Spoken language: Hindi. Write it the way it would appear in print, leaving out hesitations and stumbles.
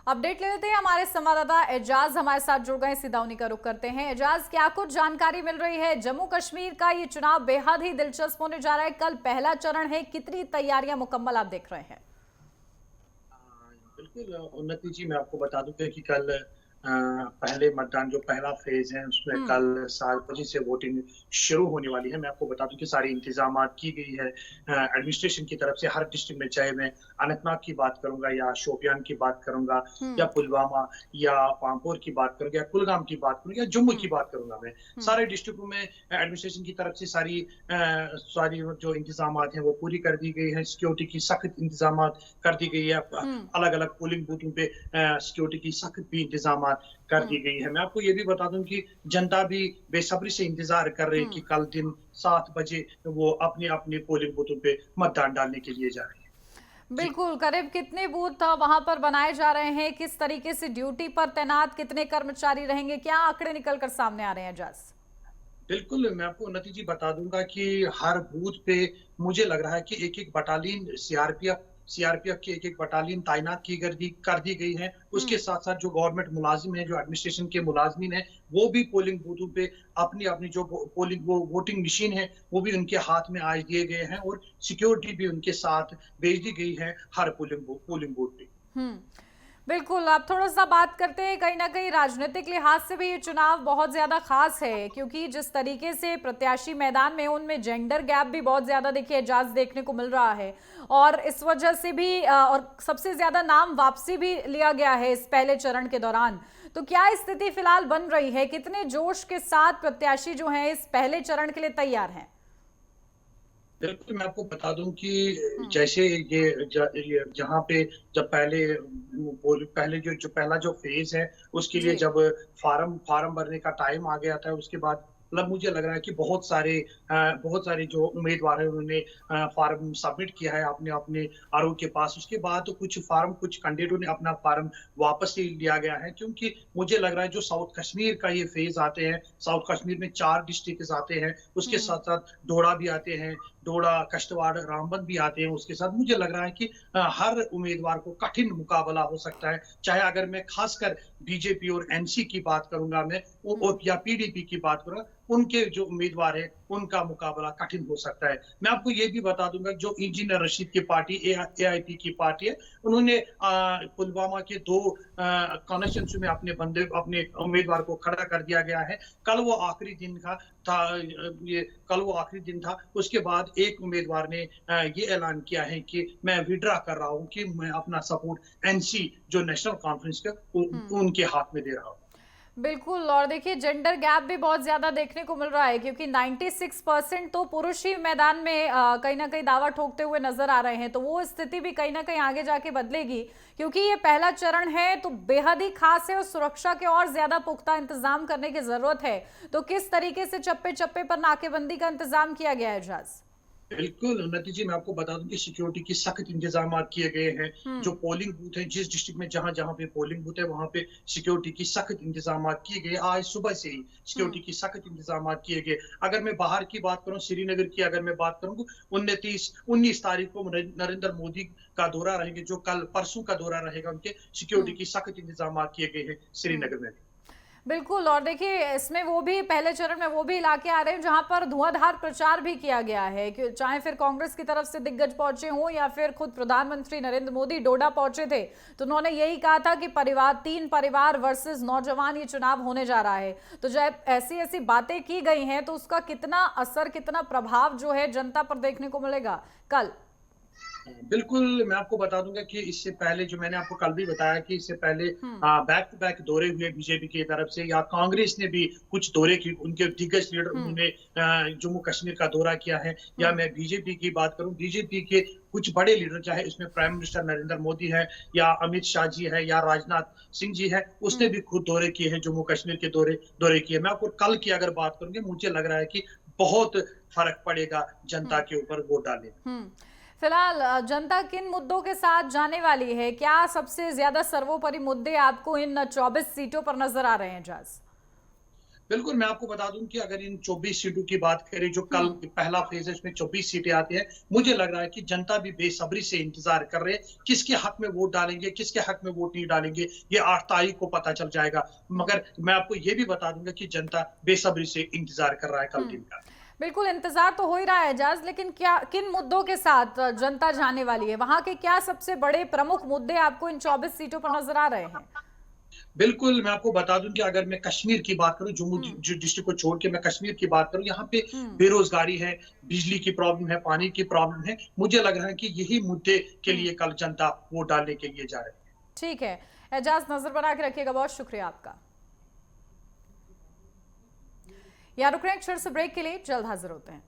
अपडेट ले लेते हैं। हमारे संवाददाता एजाज हमारे साथ जुड़ गए, सीधा उन्हीं का रुख करते हैं। एजाज, क्या कुछ जानकारी मिल रही है? जम्मू कश्मीर का ये चुनाव बेहद ही दिलचस्प होने जा रहा है। कल पहला चरण है, कितनी तैयारियां मुकम्मल आप देख रहे हैं? बिल्कुल उन्नति जी, मैं आपको बता दूं कि कल पहले मतदान जो पहला फेज है उसमें हम्म। कल 7 बजे से वोटिंग शुरू होने वाली है। मैं आपको बता दूं कि सारी इंतजामात की गई है एडमिनिस्ट्रेशन की तरफ से हर डिस्ट्रिक्ट में, चाहे मैं अनंतनाग की बात करूंगा या शोपियान की बात करूंगा या हम्म। पुलवामा या पामपोर की बात करूंगा या कुलगाम की बात करूंगा या जम्मू हम्म। की बात करूंगा। मैं हम्म। सारे डिस्ट्रिक्टों में एडमिनिस्ट्रेशन की तरफ से सारी जो इंतजामात हैं वो पूरी कर दी गई है। सिक्योरिटी की सख्त इंतजामात कर दी गई है। हम्म। अलग अलग पोलिंग बूथों पे सिक्योरिटी की सख्त भी इंतजाम कर हम्म। दी गई है। मैं आपको ये भी बता दूं कि जनता भी बेसब्री से इंतजार कर रही है हम्म। कि कल दिन 7 बजे वो अपने अपने पोलिंग बूथों पे मतदान डालने के लिए जा रहे हैं। जी बिल्कुल, करीब कितने बूथ वहां पर बनाए जा रहे हैं? किस तरीके से ड्यूटी पर तैनात कितने कर्मचारी रहेंगे? क्या आंकड़े निकल कर सामने आ रहे हैं एजाज? बिल्कुल, मैं आपको उन्नति जी बता दूंगा कि हर बूथ पे मुझे लग रहा है कि एक एक बटालियन सीआरपीएफ की एक एक बटालियन तैनात की कर दी गई है। उसके हम्म। साथ साथ जो गवर्नमेंट मुलाजिम है, जो एडमिनिस्ट्रेशन के मुलाजिमीन है, वो भी पोलिंग बूथों पे अपनी अपनी जो पोलिंग वो वोटिंग मशीन है वो भी उनके हाथ में आज दिए गए हैं और सिक्योरिटी भी उनके साथ भेज दी गई है हर पोलिंग बूथ पे। हम्म। बिल्कुल, आप थोड़ा सा बात करते हैं। कहीं ना कहीं राजनीतिक लिहाज से भी ये चुनाव बहुत ज्यादा खास है, क्योंकि जिस तरीके से प्रत्याशी मैदान में उनमें जेंडर गैप भी बहुत ज्यादा देखिए एजाज देखने को मिल रहा है। और इस वजह से भी और सबसे ज्यादा नाम वापसी भी लिया गया है इस पहले चरण के दौरान। तो क्या स्थिति फिलहाल बन रही है? कितने जोश के साथ प्रत्याशी जो हैं इस पहले चरण के लिए तैयार हैं? बिल्कुल, मैं आपको बता दूं कि हम्म। जैसे ये जहाँ पे जब पहले जो पहला जो फेज है उसके लिए जी। जब फार्म फार्म भरने का टाइम आ गया था, उसके बाद मतलब मुझे लग रहा है कि बहुत सारे जो उम्मीदवार हैं उन्होंने फार्म सबमिट किया है अपने अपने आरओ के पास। उसके बाद तो कुछ कैंडिडेटों ने अपना फार्म वापस ही लिया गया है, क्योंकि मुझे लग रहा है जो साउथ कश्मीर का ये फेज आते हैं, साउथ कश्मीर में 4 डिस्ट्रिक्ट आते हैं, उसके हम्म। साथ साथ डोडा भी आते हैं, डोडा कष्टवाड़ रामबन भी आते हैं उसके साथ। मुझे लग रहा है कि हर उम्मीदवार को कठिन मुकाबला हो सकता है। चाहे अगर मैं खासकर बीजेपी और एनसी की बात करूंगा, मैं हम्म। या पीडीपी की बात करूंगा, उनके जो उम्मीदवार है उनका मुकाबला कठिन हो सकता है। मैं आपको ये भी बता दूंगा जो इंजीनियर रशीद की पार्टी एआईपी की पार्टी है, उन्होंने पुलवामा के 2 कॉन्स्टिट्यूंसी में अपने उम्मीदवार को खड़ा कर दिया गया है। कल वो आखिरी दिन था ये कल वो आखिरी दिन था। उसके बाद एक उम्मीदवार ने ये ऐलान किया है कि मैं विड्रा कर रहा हूं, कि मैं अपना सपोर्ट एनसी जो नेशनल कॉन्फ्रेंस का हम्म। उनके हाथ में दे रहा हूं। बिल्कुल, और देखिए जेंडर गैप भी बहुत ज्यादा देखने को मिल रहा है, क्योंकि 96% तो पुरुष ही मैदान में कहीं ना कहीं दावा ठोकते हुए नजर आ रहे हैं। तो वो स्थिति भी कहीं ना कहीं आगे जाके बदलेगी, क्योंकि ये पहला चरण है तो बेहद ही खास है और सुरक्षा के और ज्यादा पुख्ता इंतजाम करने की जरूरत है। तो किस तरीके से चप्पे चप्पे पर नाकेबंदी का इंतजाम किया गया है एजाज? बिल्कुल उन्नति जी, मैं आपको बता दूं कि सिक्योरिटी की सख्त इंतजाम किए गए हैं। जो हम्म। पोलिंग बूथ है, जिस डिस्ट्रिक्ट में जहां जहां पे पोलिंग बूथ है वहां पे सिक्योरिटी की सख्त इंतजाम किए गए। आज सुबह से ही हम्म। सिक्योरिटी की सख्त इंतजाम किए गए। अगर मैं बाहर की बात करूं, श्रीनगर की अगर मैं बात करूं, 19 तारीख को नरेंद्र मोदी का दौरा रहेंगे, जो कल परसों का दौरा रहेगा, उनके सिक्योरिटी हम्म। की सख्त इंतजाम किए गए हैं हम्म। श्रीनगर में। बिल्कुल, और देखिए इसमें वो भी पहले चरण में वो भी इलाके आ रहे हैं जहां पर धुआंधार प्रचार भी किया गया है, कि चाहे फिर कांग्रेस की तरफ से दिग्गज पहुंचे हों या फिर खुद प्रधानमंत्री नरेंद्र मोदी डोडा पहुंचे थे, तो उन्होंने यही कहा था कि तीन परिवार वर्सेस नौजवान ये चुनाव होने जा रहा है। तो जब ऐसी ऐसी बातें की गई हैं तो उसका कितना असर, कितना प्रभाव जो है जनता पर देखने को मिलेगा कल? बिल्कुल, मैं आपको बता दूंगा कि इससे पहले जो मैंने आपको कल भी बताया कि इससे पहले हम्म। बैक टू बैक दौरे हुए बीजेपी की तरफ से, या कांग्रेस ने भी कुछ दौरे की, उनके दिग्गज लीडर हम्म। उन्होंने जम्मू कश्मीर का दौरा किया है। या हम्म। मैं बीजेपी की बात करूं, बीजेपी के कुछ बड़े लीडर, चाहे इसमें प्राइम मिनिस्टर नरेंद्र मोदी है या अमित शाह जी है या राजनाथ सिंह जी है, उसने हम्म। भी खुद दौरे किए हैं, जम्मू कश्मीर के दौरे किए। मैं आपको कल की अगर बात करूंगी, मुझे लग रहा है कि बहुत फर्क पड़ेगा जनता हम्म। के ऊपर वोट डालने में। हम्म। फिलहाल जनता किन मुद्दों के साथ जाने वाली है? क्या सबसे ज्यादा सर्वोपरि मुद्दे आपको इन 24 सीटों पर नजर आ रहे हैं, जाज? बिल्कुल, मैं आपको बता दूँ कि अगर इन 24 सीटों की बात करें, जो कल पहला फ़ेज़ है, इसमें 24 सीटें आती हैं। मुझे लग रहा है कि जनता भी बेसब्री से इंतज़ार कर रहे हैं, किसके हक़ में वोट डालेंगे, किसके हक़ में वोट नहीं डालेंगे, ये 8 तारीख को पता चल जाएगा। मगर मैं आपको ये भी बता दूँगा कि जनता बेसब्री से इंतज़ार कर रहा है कल दिन का। बिल्कुल इंतजार तो हो ही रहा है एजाज, लेकिन क्या किन मुद्दों के साथ जनता जाने वाली है? वहां के क्या सबसे बड़े प्रमुख मुद्दे आपको इन 24 सीटों पर नजर आ रहे हैं? बिल्कुल, मैं आपको बता दूँ कि अगर मैं कश्मीर की बात करूँ, जम्मू हम्म। जो डिस्ट्रिक्ट को छोड़ के मैं कश्मीर की बात करूँ, यहाँ पे हम्म। बेरोज़गारी है, बिजली की प्रॉब्लम है, पानी की प्रॉब्लम है। मुझे लग रहा है कि यही मुद्दे के हम्म। लिए कल जनता वोट डालने के लिए जा रही है। ठीक है, एजाज नजर बना के रखिएगा, बहुत शुक्रिया आपका। यहाँ रुक रहे हैं एक छोटे से ब्रेक के लिए, जल्द हाजिर होते हैं।